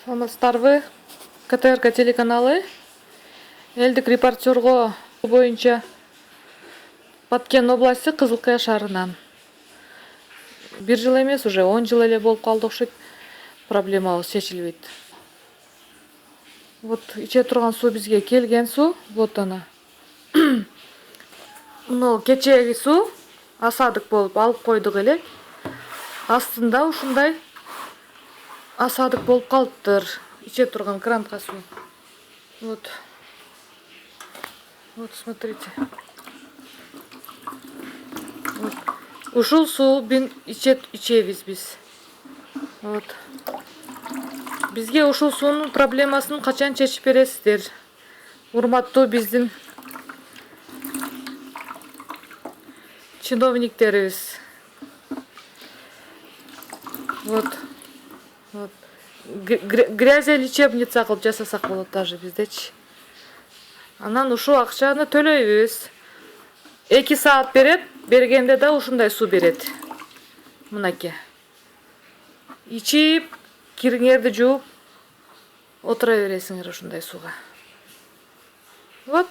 Саламатсыздарбы? КТРК телеканалы элдик репортерго боюнча Баткен области Кызылкая шаарынан бир жыл эмес, уже 10 жыл эле болуп калды окшойт. Проблемабыз чечилбейт. Вот иче турган суу бизге келген суу, вот ана. Мына кечеги суу асадык болуп алып койдук эле. Астында ушундай асадык болуп калыптыр. Иче турган кранга суу. Вот. Вот смотрите. Вот. Ушул суу ичебиз биз. Вот. Бизге ушул суунун проблемасын качан чечип бересиздер? Урматтуу биздин чиновниктерибиз. Вот. Вот. Грязелечебница кылып жасасак болот даже биздечи. Анан ушул акчаны төлөйбүз. 2 саат берет, бергенде да ушундай суу берет. Мынакей. Ичип, кириңерди жууп, отура бересиңер ушундай сууга. Вот.